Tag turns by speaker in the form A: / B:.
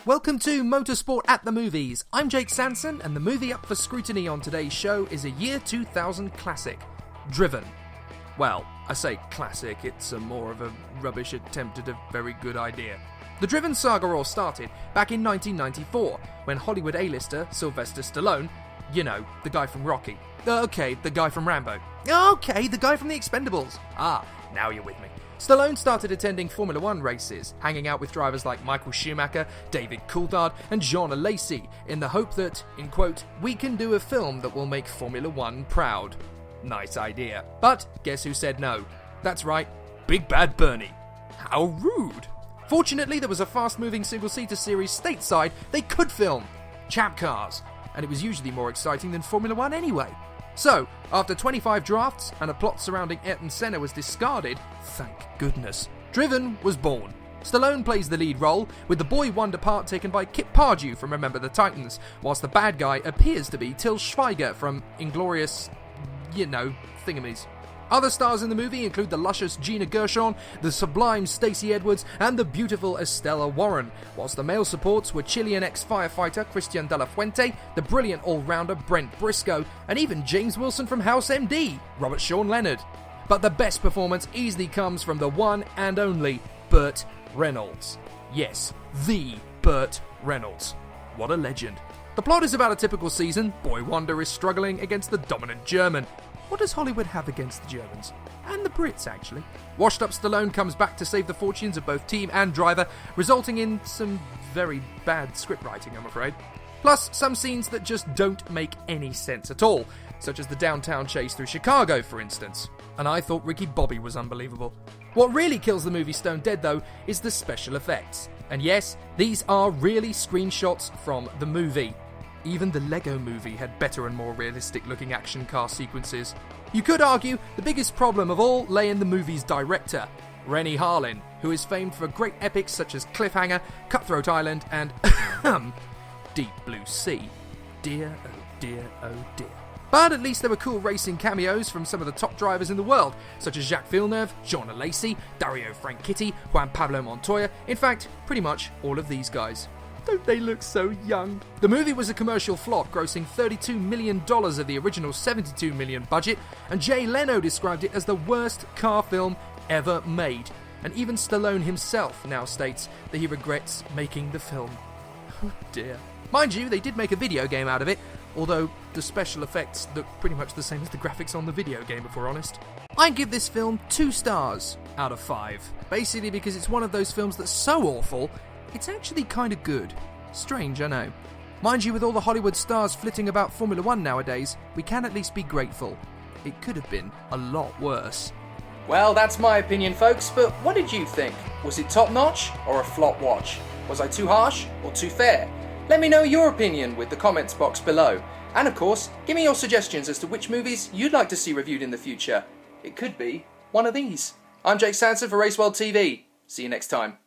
A: Welcome to Motorsport at the Movies. I'm Jake Sanson, and the movie up for scrutiny on today's show is a year 2000 classic, Driven. Well, I say classic, it's more of a rubbish attempt at a very good idea. The Driven saga all started back in 1994, when Hollywood A-lister Sylvester Stallone, you know, the guy from Rocky. Okay, the guy from Rambo. Okay, the guy from The Expendables. Ah, now you're with me. Stallone started attending Formula One races, hanging out with drivers like Michael Schumacher, David Coulthard, and Jean Alesi, in the hope that, in quote, we can do a film that will make Formula One proud. Nice idea. But guess who said no? That's right, Big Bad Bernie. How rude. Fortunately, there was a fast-moving single-seater series stateside they could film, Chap Cars, and it was usually more exciting than Formula One anyway. So, after 25 drafts and a plot surrounding Ayrton Senna was discarded, thank goodness, Driven was born. Stallone plays the lead role, with the boy wonder part taken by Kip Pardue from Remember the Titans, whilst the bad guy appears to be Til Schweiger from Inglourious, thingamies. Other stars in the movie include the luscious Gina Gershon, the sublime Stacey Edwards, and the beautiful Estella Warren, whilst the male supports were Chilean ex-firefighter Christian De La Fuente, the brilliant all-rounder Brent Briscoe, and even James Wilson from House MD, Robert Sean Leonard. But the best performance easily comes from the one and only Burt Reynolds. Yes, the Burt Reynolds. What a legend. The plot is about a typical season. Boy Wonder is struggling against the dominant German. What does Hollywood have against the Germans? And the Brits, actually. Washed-up Stallone comes back to save the fortunes of both team and driver, resulting in some very bad scriptwriting, I'm afraid. Plus, some scenes that just don't make any sense at all, such as the downtown chase through Chicago, for instance. And I thought Ricky Bobby was unbelievable. What really kills the movie stone dead, though, is the special effects. And yes, these are really screenshots from the movie. Even the Lego movie had better and more realistic-looking action car sequences. You could argue the biggest problem of all lay in the movie's director, Rennie Harlin, who is famed for great epics such as Cliffhanger, Cutthroat Island, and Deep Blue Sea. Dear, oh dear, oh dear. But at least there were cool racing cameos from some of the top drivers in the world, such as Jacques Villeneuve, Jean Alesi, Dario Franchitti, Juan Pablo Montoya, in fact, pretty much all of these guys. Don't they look so young? The movie was a commercial flop, grossing $32 million of the original $72 million budget, and Jay Leno described it as the worst car film ever made. And even Stallone himself now states that he regrets making the film. Oh dear. Mind you, they did make a video game out of it, although the special effects look pretty much the same as the graphics on the video game, if we're honest. I give this film 2 stars out of 5, basically because it's one of those films that's so awful, it's actually kind of good. Strange, I know. Mind you, with all the Hollywood stars flitting about Formula One nowadays, we can at least be grateful. It could have been a lot worse.
B: Well, that's my opinion, folks, but what did you think? Was it top-notch or a flop watch? Was I too harsh or too fair? Let me know your opinion with the comments box below. And of course, give me your suggestions as to which movies you'd like to see reviewed in the future. It could be one of these. I'm Jake Sanson for RaceWorldTV. See you next time.